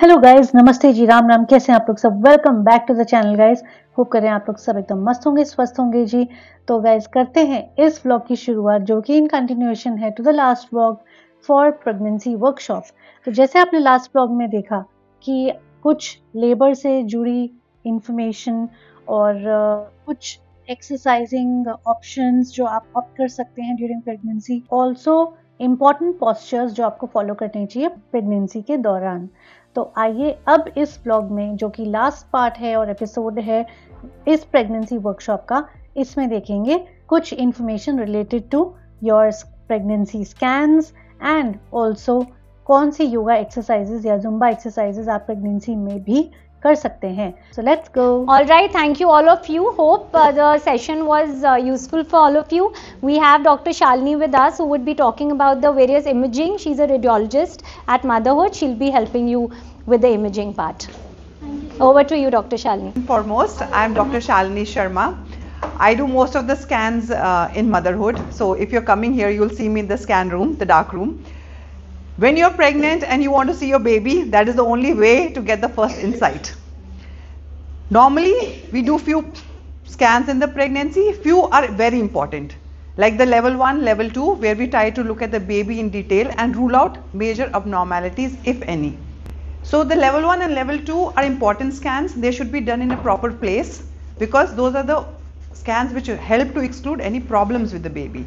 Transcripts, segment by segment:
Hello guys, नमस्ते जी, राम राम। कैसे हैं आप लोग सब? Welcome back to the channel guys. Hope करें आप लोग सब एकदम मस्त होंगे, स्वस्थ होंगे जी। तो गाइज करते हैं इस व्लॉग की शुरुआत, जो कि इन कंटिन्यूएशन है to the last vlog for pregnancy workshop. तो जैसे आपने लास्ट व्लॉग में देखा कि कुछ लेबर से जुड़ी इंफॉर्मेशन और कुछ एक्सरसाइजिंग ऑप्शंस जो आप ऑप्ट कर सकते हैं during pregnancy, also important postures जो आपको फॉलो करने चाहिए प्रेगनेंसी के दौरान। तो आइए अब इस व्लॉग में, जो कि लास्ट पार्ट है और एपिसोड है इस प्रेगनेंसी वर्कशॉप का, इसमें देखेंगे कुछ information related to your pregnancy scans and also कौन सी योगा एक्सरसाइजेज या जुम्बा एक्सरसाइजेज आप प्रेगनेंसी में भी कर सकते हैं। So let's go. All right, thank you all of you. Hope the session was useful for all of you. We have Dr. Shalini with us, who would be talking about the various imaging. She's a radiologist at Motherhood. She'll be helping you with the imaging part. Over to you, Dr. Shalini. Foremost, I'm Dr. Shalini Sharma. I do most of the scans in Motherhood. So if you're coming here, you'll see me in the scan room, the dark room. When you're pregnant and you want to see your baby, that is the only way to get the first insight. Normally, we do few scans in the pregnancy. Few are very important, like the level 1, level 2, where we try to look at the baby in detail and rule out major abnormalities, if any. So the level 1 and level 2 are important scans. They should be done in a proper place, because those are the scans which help to exclude any problems with the baby.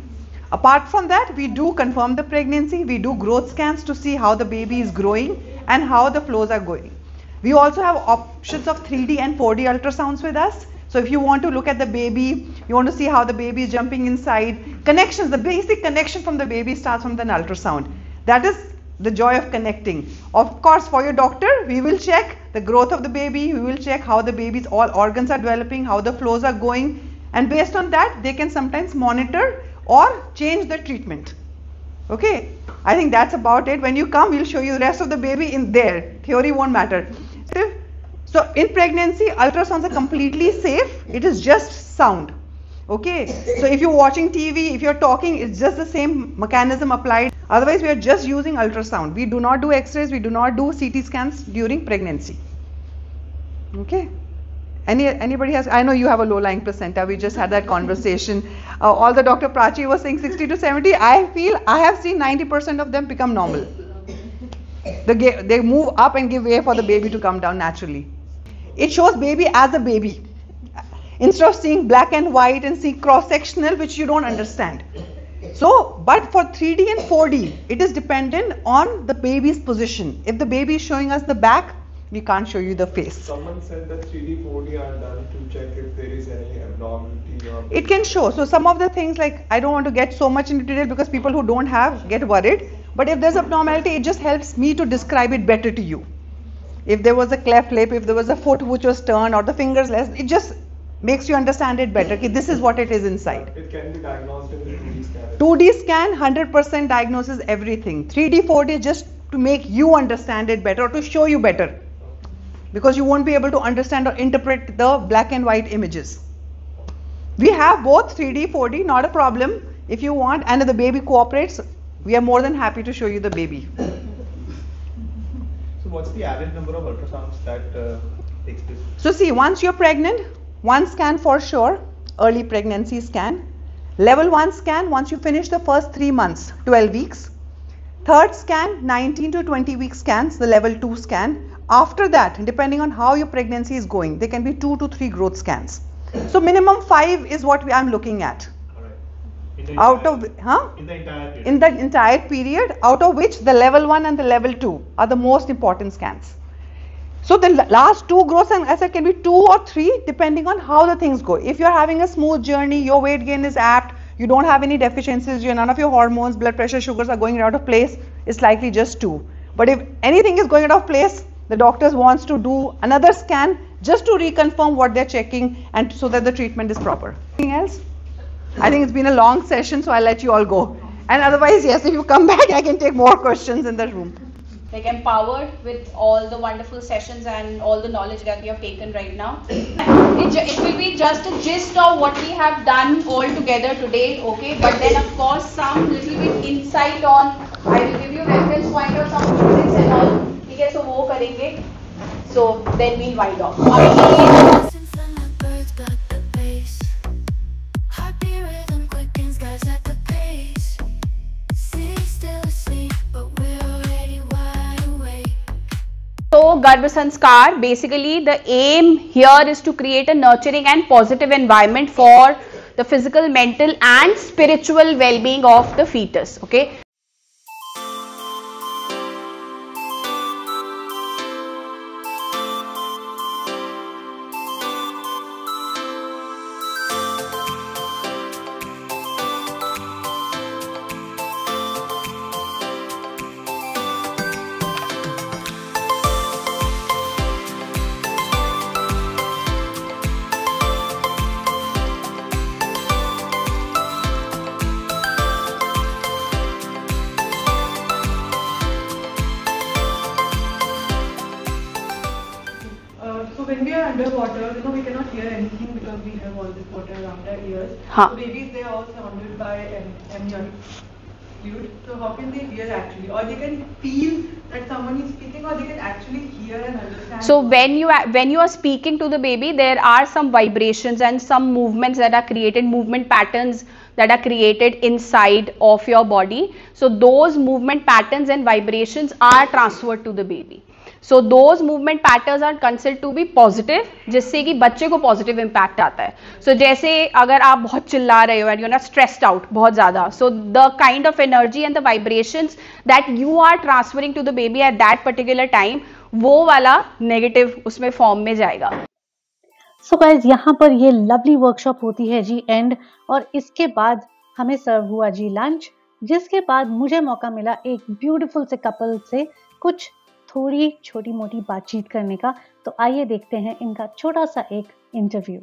Apart from that, we do confirm the pregnancy. We do growth scans to see how the baby is growing and how the flows are going. We also have options of 3D and 4D ultrasounds with us. So if you want to look at the baby, you want to see how the baby is jumping inside, connections, the basic connection from the baby starts from the ultrasound. That is the joy of connecting. Of course, for your doctor, we will check the growth of the baby. We will check how the baby's all organs are developing, how the flows are going, and based on that, they can sometimes monitor or change the treatment. Okay, I think that's about it. When you come, we'll show you the rest of the baby in there. Theory won't matter. So in pregnancy, ultrasounds are completely safe. It is just sound. Okay, so if you're watching TV, if you're talking, it's just the same mechanism applied. Otherwise, we are just using ultrasound. We do not do X-rays. We do not do CT scans during pregnancy. Okay. Anybody has? I know you have a low-lying placenta. We just had that conversation. All the Dr. Prachi was saying 60 to 70. I feel I have seen 90% of them become normal. They move up and give way for the baby to come down naturally. It shows baby as a baby, instead of seeing black and white and seeing cross-sectional, which you don't understand. So, but for 3D and 4D, it is dependent on the baby's position. If the baby is showing us the back, we can't show you the face. Someone said that 3D, 4D are done to check if there is any abnormality or... It can show. So some of the things, like, I don't want to get so much into detail because people who don't have get worried. But if there's abnormality, it just helps me to describe it better to you. If there was a cleft lip, if there was a foot which was turned or the fingers less, it just makes you understand it better. Okay, this is what it is inside. It can be diagnosed in the 2D scan. 2D scan 100% diagnoses everything. 3D, 4D just to make you understand it better or to show you better. Because you won't be able to understand or interpret the black and white images. We have both 3D, 4D, not a problem. If you want, and if the baby cooperates, we are more than happy to show you the baby. So what's the average number of ultrasounds that takes place? So see, once you're pregnant, one scan for sure, early pregnancy scan. Level 1 scan, once you finish the first 3 months, 12 weeks. Third scan, 19 to 20 week scans, the level 2 scan. After that, depending on how your pregnancy is going, there can be 2 to 3 growth scans. So minimum 5 is what I'm looking at. Out of in the entire period. In the entire period, out of which the level 1 and the level 2 are the most important scans. So the last 2 growth scans, as I said, can be 2 or 3 depending on how the things go. If you're having a smooth journey, your weight gain is apt, you don't have any deficiencies, none of your hormones, blood pressure, sugars are going out of place, it's likely just 2. But if anything is going out of place, the doctors wants to do another scan just to reconfirm what they're checking and so that the treatment is proper. Anything else? I think it's been a long session, so I'll let you all go. And otherwise, yes, if you come back, I can take more questions in the room. Like empowered with all the wonderful sessions and all the knowledge that we have taken right now. It will be just a gist of what we have done all together today, okay? But then of course some little bit insight on, I will give you reference point of some physics and all. ठीक है, so वो करेंगे. So then we'll wind up. Listen from the birds, but the bass. Heartbeat rhythm quickens, guys at the pace. City still asleep, but we're already wide awake. So Garbh Sanskar, basically the aim here is to create a nurturing and positive environment for the physical, mental and spiritual well-being of the fetus. Okay. So when we are underwater, we cannot hear anything because we have all this water around our ears. Huh. So babies, they are all surrounded by amniotic fluid. So how can they hear actually? Or they can feel that someone is speaking, or they can actually hear and understand. So when you are speaking to the baby, there are some vibrations and some movements that are created, movement patterns that are created inside of your body. So those movement patterns and vibrations are transferred to the baby. So those movement patterns are considered to be positive, जिससे कि बच्चे को positive impact आता है. So जैसे अगर आप बहुत चिल्ला रहे हो and you're not stressed out बहुत ज़्यादा, so the kind of energy and the vibrations that you are transferring to the baby at that particular time, वो वाला negative उसमें form में जाएगा. सो गाइज यहाँ पर ये लवली वर्कशॉप होती है जी एंड, और इसके बाद हमें सर्व हुआ जी लंच, जिसके बाद मुझे मौका मिला एक ब्यूटीफुल से कपल से कुछ थोड़ी छोटी मोटी बातचीत करने का. तो आइए देखते हैं इनका छोटा सा एक interview.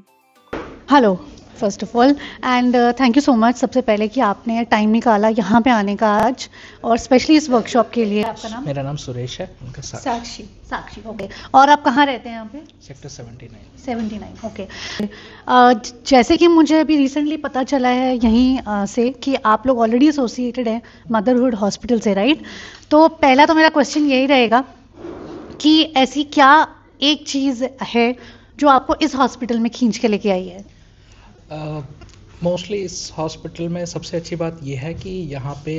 Hello first of all and thank you so much सबसे पहले कि आपने टाइम निकाला यहाँ पे आने का आज, और स्पेशली इस वर्कशॉप के लिए. आपका नाम? मेरा नाम सुरेश है, उनका साक्षी. साक्षी, ओके. और आप कहाँ रहते हैं यहाँ पे? Sector 79, okay. जैसे कि मुझे अभी रिसेंटली पता चला है यहीं से कि आप लोग ऑलरेडी एसोसिएटेड हैं मदरहुड हॉस्पिटल से, राइट? तो पहला तो मेरा क्वेश्चन यही रहेगा कि ऐसी क्या एक चीज़ है जो आपको इस हॉस्पिटल में खींच के लेके आई है? मोस्टली इस हॉस्पिटल में सबसे अच्छी बात यह है कि यहाँ पे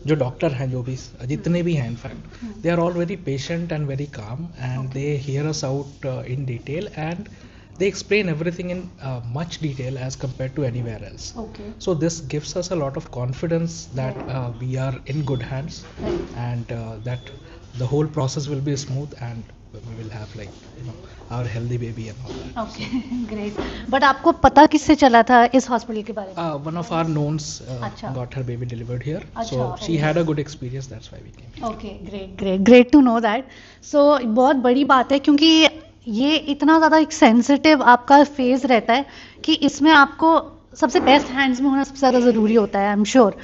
जो डॉक्टर हैं, जो भी जितने भी हैं in fact, they are all very patient and very calm and they hear us out in detail and they explain everything in much detail as compared to anywhere else. Okay. So this gives us a lot of confidence that we are in good hands, and that the whole process will be smooth and we will have our healthy baby and all that. Okay, great. But आपको पता किससे चला था इस hospital के बारे में? One of our knowns got her baby delivered here. So she had a good experience, that's why we came. Okay, great to know that. So बहुत बड़ी बात है क्योंकि ये इतना ज़्यादा एक सेंसिटिव आपका फेज रहता है कि इसमें आपको सबसे बेस्ट हैंड्स में होना सबसे ज़्यादा ज़रूरी होता है, आई एम श्योर.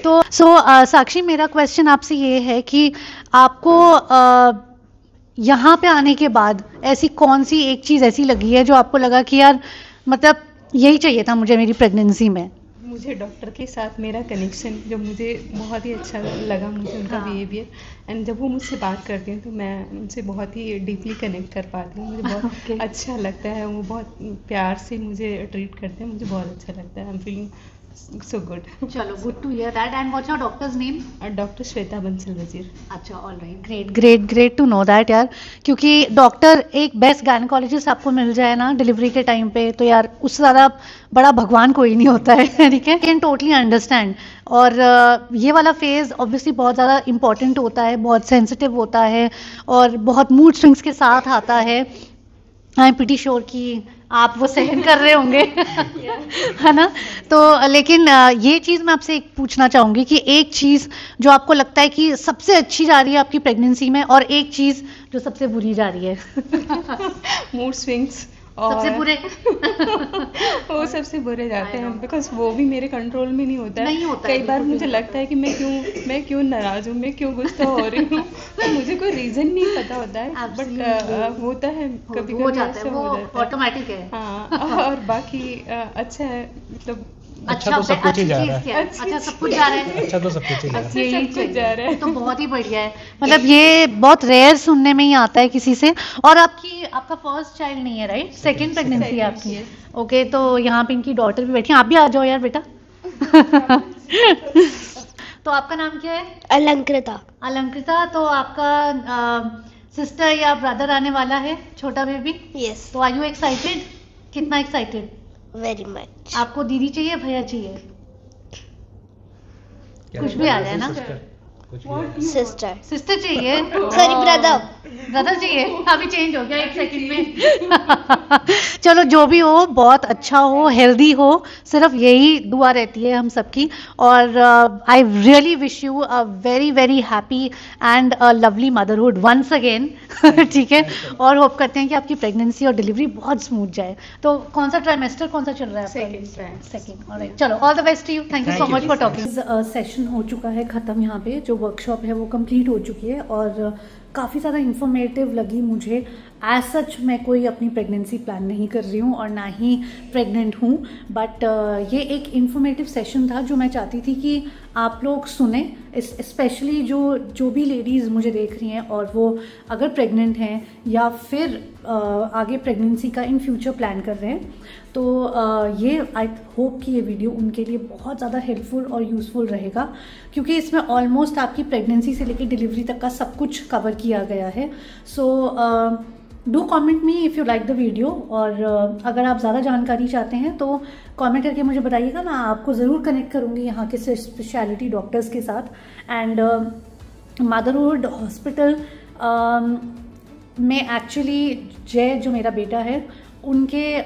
तो साक्षी, मेरा क्वेश्चन आपसे ये है कि आपको यहाँ पे आने के बाद ऐसी कौन सी एक चीज़ ऐसी लगी है जो आपको लगा कि यार मतलब यही चाहिए था मुझे मेरी प्रेगनेंसी में? मुझे डॉक्टर के साथ मेरा कनेक्शन जो मुझे बहुत ही अच्छा लगा, मुझे उनका बिहेवियर, एंड जब वो मुझसे बात करती हैं तो मैं उनसे बहुत ही डीपली कनेक्ट कर पाती हूँ. मुझे बहुत अच्छा लगता है, वो बहुत प्यार से मुझे ट्रीट करते हैं, मुझे बहुत अच्छा लगता है. I am feeling so good. चलो, good to hear that. And what's your doctor's name? Doctor Shweta Bansal वजीर. अच्छा, all right, great to know that यार, क्योंकि डॉक्टर एक बेस्ट गायनेकोलॉजिस्ट आपको मिल जाए ना डिलीवरी के टाइम पे, तो यार उससे ज़्यादा बड़ा भगवान कोई नहीं होता है. ठीक है, कैन टोटली अंडरस्टैंड. और ये वाला फेज़ ऑब्वियसली बहुत ज़्यादा इंपॉर्टेंट होता है, बहुत सेंसिटिव होता है और बहुत मूड स्विंग्स के साथ आता है. आई एम प्रीटी श्योर कि आप वो सहन कर रहे होंगे है ना? तो लेकिन ये चीज़ मैं आपसे एक पूछना चाहूँगी कि एक चीज़ जो आपको लगता है कि सबसे अच्छी जा रही है आपकी प्रेगनेंसी में, और एक चीज़ जो सबसे बुरी जा रही है. मूड स्विंग्स सबसे बुरे वो सबसे बुरे जाते हैं, बिकॉज वो भी मेरे कंट्रोल में नहीं होता है. कई बार मुझे लगता है कि मैं क्यों नाराज़ हूँ, मैं क्यों गुस्सा हो रही हूँ, तो मुझे कोई रीज़न नहीं पता होता है, बट होता है कभी कभी ऐसा हो जाता है. ऑटोमेटिक है. हाँ, और बाकी अच्छा है, मतलब अच्छा तो सब कुछ ही जा रहा है। अच्छा सब कुछ जा रहा है। अच्छा तो सब कुछ ही जा रहा है। यही जा रहा है तो बहुत ही बढ़िया है। मतलब ये बहुत रेयर सुनने में ही आता है किसी से। और आपका फर्स्ट चाइल्ड नहीं है राइट? सेकंड प्रेगनेंसी है आपकी? ओके, तो यहाँ पे इनकी डॉटर भी बैठी है। आप भी आ जाओ यार बेटा। तो आपका नाम क्या है? अलंकृता। अलंकृता, तो आपका सिस्टर या ब्रदर आने वाला है, छोटा बेबी? यस। तो आर यू एक्साइटेड? कितना एक्साइटेड? Very much. आपको दीदी चाहिए, भैया चाहिए? कुछ भी आ जाए ना। सिस्टर। सिस्टर चाहिए? Sorry brother. ब्रदर चाहिए? अभी चेंज हो गया 1 सेकंड में। चलो जो भी हो, बहुत अच्छा हो, हेल्दी हो, सिर्फ यही दुआ रहती है हम सबकी। और I really wish you a very very happy and a lovely motherhood once again. ठीक है, और होप करते हैं कि आपकी प्रेगनेंसी और डिलीवरी बहुत स्मूथ जाए। तो कौन सा ट्राइमेस्टर कौन सा चल रहा है? सेकंड। ऑलराइट, चलो all the best to you. Thank you so much for talking. Session हो चुका है खत्म, यहाँ पे जो वर्कशॉप है वो कंप्लीट हो चुकी है और काफ़ी ज़्यादा इंफॉर्मेटिव लगी मुझे। एज सच मैं कोई अपनी प्रेगनेंसी प्लान नहीं कर रही हूँ और ना ही प्रेग्नेंट हूँ, बट ये एक इंफॉर्मेटिव सेशन था जो मैं चाहती थी कि आप लोग सुने, स्पेशली जो भी लेडीज़ मुझे देख रही हैं और वो अगर प्रेग्नेंट हैं या फिर आगे प्रेगनेंसी का इन फ्यूचर प्लान कर रहे हैं। तो ये आई होप कि ये वीडियो उनके लिए बहुत ज़्यादा हेल्पफुल और यूज़फुल रहेगा, क्योंकि इसमें ऑलमोस्ट आपकी प्रेगनेंसी से लेकर डिलीवरी तक का सब कुछ कवर किया गया है। So do comment me if you like the video. और अगर आप ज़्यादा जानकारी चाहते हैं तो कमेंट करके मुझे बताइएगा, मैं आपको ज़रूर कनेक्ट करूँगी यहाँ के स्पेशलिटी डॉक्टर्स के साथ। एंड मदरहुड हॉस्पिटल में एक्चुअली जय जो मेरा बेटा है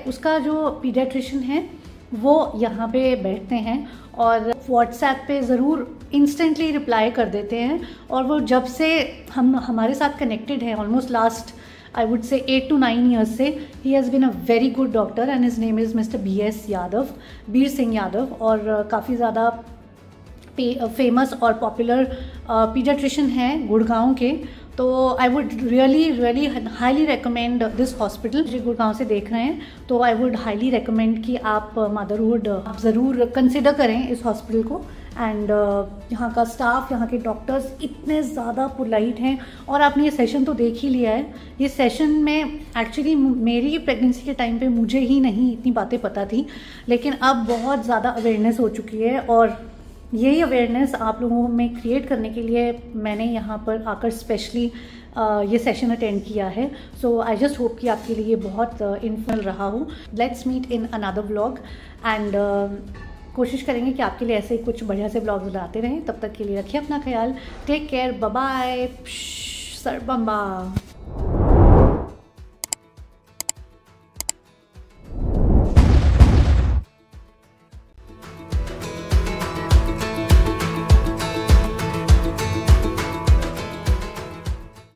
उसका जो पीडियाट्रिशियन है वो यहाँ पे बैठते हैं और व्हाट्सएप पे ज़रूर इंस्टेंटली रिप्लाई कर देते हैं। और वो जब से हमारे साथ कनेक्टेड है almost last I would say 8 to 9 years से, he has been a very good doctor and his name is Mr. B.S. Yadav, Bir Singh Yadav. और काफ़ी ज़्यादा फेमस और पॉपुलर पीडियाट्रिशियन हैं गुड़गांव के। तो I would really highly recommend this hospital. जो गुड़गांव से देख रहे हैं तो आई वुड हाईली रिकमेंड कि आप मदरहुड ज़रूर कंसिडर करें इस हॉस्पिटल को। एंड यहाँ का स्टाफ, यहाँ के डॉक्टर्स इतने ज़्यादा पोलाइट हैं। और आपने ये सेशन तो देख ही लिया है। ये सेशन में एक्चुअली मेरी प्रेगनेंसी के टाइम पे मुझे ही नहीं इतनी बातें पता थी, लेकिन अब बहुत ज़्यादा अवेयरनेस हो चुकी है और यही अवेयरनेस आप लोगों में क्रिएट करने के लिए मैंने यहाँ पर आकर स्पेशली ये सेशन अटेंड किया है। सो आई जस्ट होप कि आपके लिए बहुत इनफॉर्मेटिव रहा हो। Let's meet in another vlog and कोशिश करेंगे कि आपके लिए ऐसे ही कुछ बढ़िया से व्लॉग्स बनाते रहें। तब तक के लिए रखिए अपना ख्याल। Take care, bye bye, sir बम्बा।